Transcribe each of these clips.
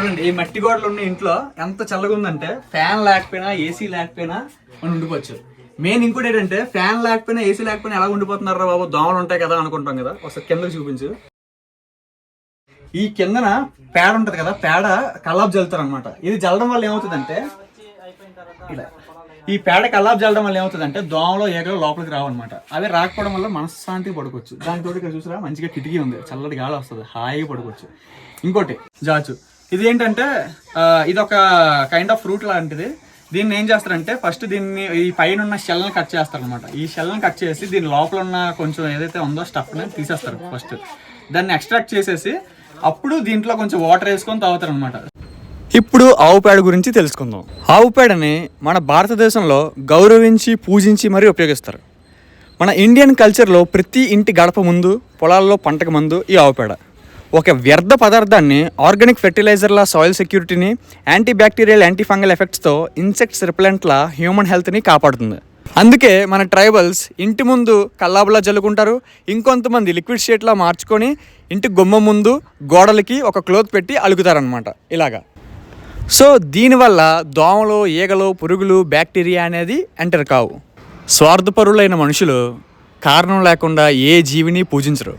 చూడండి ఈ మట్టి గోడలు ఉన్న ఇంట్లో ఎంత చల్లగా ఉందంటే ఫ్యాన్ లేకపోయినా ఏసీ లేకపోయినా మనం ఉండిపోవచ్చు. మెయిన్ ఇంకోటి ఏంటంటే ఫ్యాన్ లేకపోయినా ఏసీ లేకపోయినా ఎలా ఉండిపోతున్నారా బాబు, దోమలు ఉంటాయి కదా అనుకుంటాం కదా. ఒకసారి కిందకి చూపించు. ఈ కిందన పేడ ఉంటది కదా, పేడ కల్లాపు జల్లుతారు అనమాట. ఇది జల్లడం వల్ల ఏమవుతుందంటే ఇలా ఈ పేడ కల్లాపు జల్లడం వల్ల ఏమవుతుందంటే దోమలో ఏగలో లోపలికి రావన్నమాట. అవి రాకపోవడం వల్ల మనశ్శాంతిగా పడుకోవచ్చు. దానితో ఇక్కడ చూసారా మంచిగా కిటికీ ఉంది, చల్లటి గాలి వస్తుంది, హాయిగా పడుకోవచ్చు. ఇంకోటి జాచు, ఇది ఏంటంటే ఇది ఒక కైండ్ ఆఫ్ ఫ్రూట్ లాంటిది. దీన్ని ఏం చేస్తారంటే ఫస్ట్ దీన్ని ఈ పైన ఉన్న షెల్ని కట్ చేస్తారు అనమాట. ఈ షెల్ని కట్ చేసి దీని లోపల ఉన్న కొంచెం ఏదైతే ఉందో స్టఫ్ని తీసేస్తారు. ఫస్ట్ దాన్ని ఎక్స్ట్రాక్ట్ చేసేసి అప్పుడు దీంట్లో కొంచెం వాటర్ వేసుకొని తాగుతారు అనమాట. ఇప్పుడు ఆవు పేడ గురించి తెలుసుకుందాం. ఆవు పేడని మన భారతదేశంలో గౌరవించి పూజించి మరీ ఉపయోగిస్తారు. మన ఇండియన్ కల్చర్లో ప్రతి ఇంటి గడప ముందు, పొలాల్లో పంటకు ముందు ఈ ఆవు పేడ ఒక వ్యర్థ పదార్థాన్ని ఆర్గానిక్ ఫెర్టిలైజర్ల, సాయిల్ సెక్యూరిటీని, యాంటీ బ్యాక్టీరియల్, యాంటీ ఫంగల్ ఎఫెక్ట్స్తో ఇన్సెక్ట్స్ రిపెలెంట్ల హ్యూమన్ హెల్త్ని కాపాడుతుంది. అందుకే మన ట్రైబల్స్ ఇంటి ముందు కల్లాబులా జల్లుకుంటారు. ఇంకొంతమంది లిక్విడ్ షీట్లా మార్చుకొని ఇంటి గుమ్మం ముందు గోడలకి ఒక క్లోత్ పెట్టి అలుగుతారనమాట ఇలాగా. సో దీనివల్ల దోమలు, ఈగలు, పురుగులు, బ్యాక్టీరియా అనేది ఎంటర్ కావు. స్వార్థపరులైన మనుషులు కారణం లేకుండా ఏ జీవిని పూజించరు.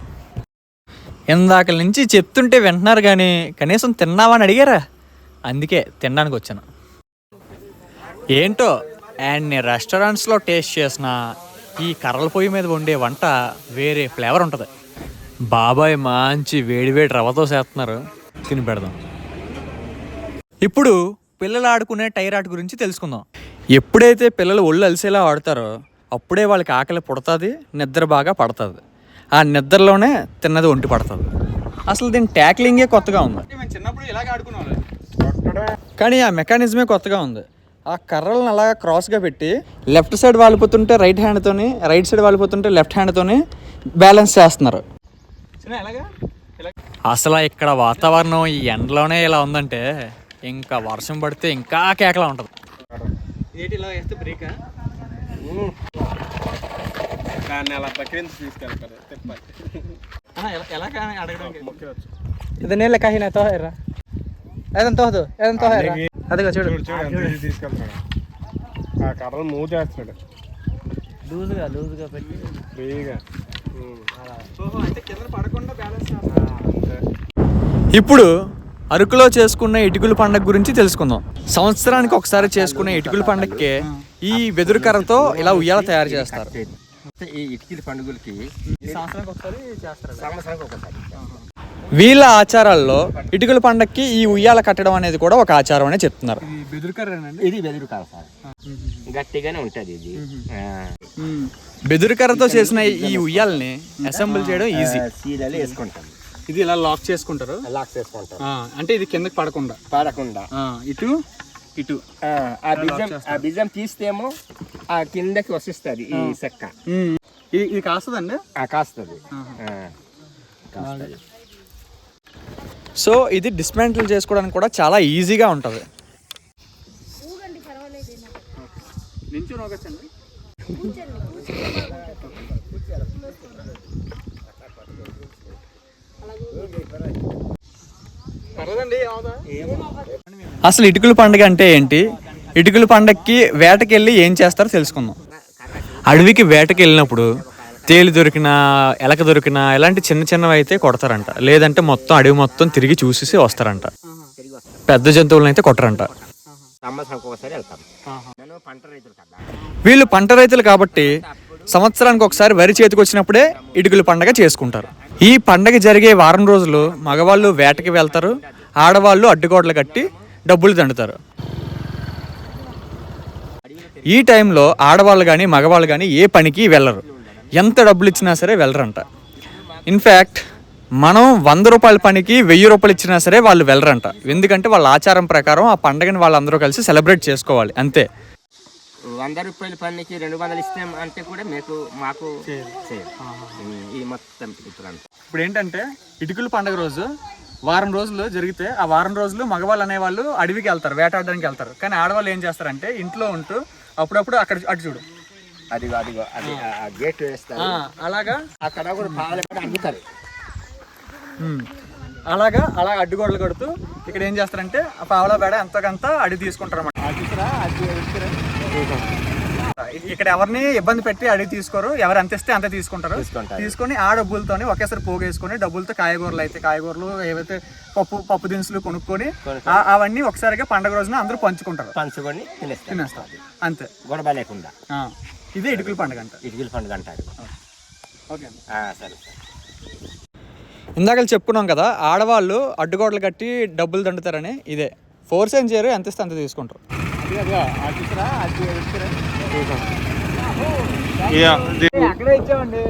ఇందాక నుంచి చెప్తుంటే వింటున్నారు కానీ కనీసం తిన్నావా అని అడిగారా? అందుకే తినడానికి వచ్చాను. ఏంటో అన్ని రెస్టారెంట్స్లో టేస్ట్ చేసిన ఈ కర్రల పొయ్యి మీద వండే వంట వేరే ఫ్లేవర్ ఉంటుంది. బాబాయ్ మంచి వేడివేడి రవ్వతో చేస్తున్నారు, తిని పెడదాం. ఇప్పుడు పిల్లలు ఆడుకునే టైర్ ఆట గురించి తెలుసుకుందాం. ఎప్పుడైతే పిల్లలు ఒళ్ళు అలిసేలా ఆడతారో అప్పుడే వాళ్ళకి ఆకలి పుడుతుంది, నిద్ర బాగా పడుతుంది. ఆ నిద్రలోనే తిన్నది ఒంటి పడుతుంది. అసలు దీని ట్యాక్లింగే కొత్తగా ఉంది. చిన్నప్పుడు ఇలాగ ఆడుకున్నాం కానీ ఆ మెకానిజమే కొత్తగా ఉంది. ఆ కర్రలను అలాగా క్రాస్గా పెట్టి లెఫ్ట్ సైడ్ వాలిపోతుంటే రైట్ హ్యాండ్తోని, రైట్ సైడ్ వాలిపోతుంటే లెఫ్ట్ హ్యాండ్తోని బ్యాలెన్స్ చేస్తున్నారు. అసలు ఇక్కడ వాతావరణం ఈ ఎండలోనే ఇలా ఉందంటే ఇంకా వర్షం పడితే ఇంకా కేకలా ఉంటుంది. ఏంటి ఇలా వేస్తే బ్రేక్ ఎలా కానీ అడగడానికి ఇదనే లెక్క తో హెర్రా ఏదంతో ఏదంతో హెర్రా అదిగా చూడు తీసుకెళ్తాడు. ఆ కర్రలు మూవ్ చేస్తున్నాడు లూజ్గా పెట్టి ఫ్రీగా. ఇప్పుడు అరకులో చేసుకున్న ఇటుకల పండుగ గురించి తెలుసుకుందాం. సంవత్సరానికి ఒకసారి చేసుకునే ఇటుకల పండుగకి ఈ వెదురు కర్రతో ఇలా ఉయ్యాల తయారు చేస్తారు. ఈ ఇటుకల పండుగలకి సంవత్సరానికి ఒకసారి. వీళ్ళ ఆచారాల్లో ఇటుకల పండక్కి ఈ ఉయ్యాల కట్టడం అనేది కూడా ఒక ఆచారం అనే చెప్తున్నారు. ఇది వెదురు కర్ర సార్, గట్టిగానే ఉంటది. ఇది బెదురు కర్రతో చేసిన ఈ ఉయ్యాలని అసెంబుల్ చేయడం ఈజీ. సీరియల్ వేసుకుంటాం. ఇది ఇలా లాక్ చేసుకుంటారు. అంటే ఇది కిందకి పడకుండా ఇటు ఇటు ఆ బిజం తీస్తేమో ఆ కిందకి వస్తుంది ఈ చెక్క. ఇది కాస్తుందండి? కాస్తుంది. సో ఇది డిస్మాంటిల్ చేసుకోవడానికి కూడా చాలా ఈజీగా ఉంటుంది. అసలు ఇటుకల పండుగ అంటే ఏంటి, ఇటుకల పండగకి వేటకి వెళ్ళి ఏం చేస్తారో తెలుసుకుందాం. అడవికి వేటకి వెళ్ళినప్పుడు తేలు దొరికినా, ఎలక దొరికినా ఇలాంటి చిన్న చిన్నవి అయితే కొడతారంట. లేదంటే మొత్తం అడవి మొత్తం తిరిగి చూసేసి వస్తారంట. పెద్ద జంతువులను అయితే కొట్టరంట. వీళ్ళు పంట రైతులు కాబట్టి సంవత్సరానికి ఒకసారి వరి చేతికి వచ్చినప్పుడే ఇటుకల పండగ చేసుకుంటారు. ఈ పండగ జరిగే వారం రోజులు మగవాళ్ళు వేటకి వెళ్తారు, ఆడవాళ్ళు అడ్డుగోడలు కట్టి డబ్బులు దండుతారు. ఈ టైంలో ఆడవాళ్ళు కానీ మగవాళ్ళు కానీ ఏ పనికి వెళ్ళరు. ఎంత డబ్బులు ఇచ్చినా సరే వెళ్ళరంట. ఇన్ఫ్యాక్ట్ మనం 100 రూపాయల పనికి 1000 రూపాయలు ఇచ్చినా సరే వాళ్ళు వెళ్ళరంట. ఎందుకంటే వాళ్ళ ఆచారం ప్రకారం ఆ పండుగని వాళ్ళందరూ కలిసి సెలబ్రేట్ చేసుకోవాలి అంతే. 100 రూపాయల పనికి 200 ఇస్తాం అంటే కూడా మాకు ఇది మొత్తం. ఇప్పుడు ఏంటంటే ఇటుకల పండుగ రోజు వారం రోజులు జరిగితే ఆ వారం రోజులు మగవాళ్ళు అనేవాళ్ళు అడవికి వెళ్తారు, వేటాడడానికి వెళ్తారు. కానీ ఆడవాళ్ళు ఏం చేస్తారంటే ఇంట్లో ఉంటూ అప్పుడప్పుడు అక్కడ అటు చూడు అదిగో అది గేట్ వేస్తారు. అలాగా అక్కడ కూడా పాలు అమ్ముతారు. అలాగా అడ్డుగోడలు కడుతూ ఇక్కడ ఏం చేస్తారంటే ఆ పావలా బేడ ఎంతకంత అడిగి తీసుకుంటారు అన్నమాట. ఇక్కడ ఎవరిని ఇబ్బంది పెట్టి అడిగి తీసుకోరు, ఎవరు ఎంత ఇస్తే అంతే తీసుకుంటారు. తీసుకొని ఆ డబ్బులతోని ఒకేసారి పోగేసుకొని డబ్బులతో కాయగూరలు ఏవైతే పప్పు దినుసులు కొనుక్కొని అవన్నీ ఒకసారిగా పండుగ రోజున అందరూ పంచుకొని తినేస్తారు అంతే, గొడవ లేకుండా. ఇదే ఇటుకల పండుగ అంటారు. ఓకే, సరే. ఇందాక చెప్పుకున్నాం కదా, ఆడవాళ్ళు అడ్డుగోడలు కట్టి డబ్బులు దండుతారని. ఇదే ఫోర్స్ ఏం చేయరు, ఎంత ఇస్తే అంత తీసుకుంటారు. అక్కడే ఇచ్చామండి.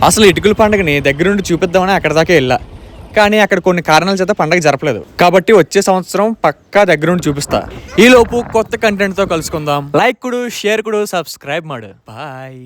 అసలు ఇటుకల పండుగని దగ్గరుండి చూపిద్దామని అక్కడ దాకా వెళ్ళా, కానీ అక్కడ కొన్ని కారణాల చేత పండుగ జరపలేదు. కాబట్టి వచ్చే సంవత్సరం పక్కా దగ్గరుండి చూపిస్తా. ఈ లోపు కొత్త కంటెంట్ తో కలుసుకుందాం. లైక్ కుడు, షేర్ కుడు, సబ్స్క్రైబ్ మాడు. బాయ్.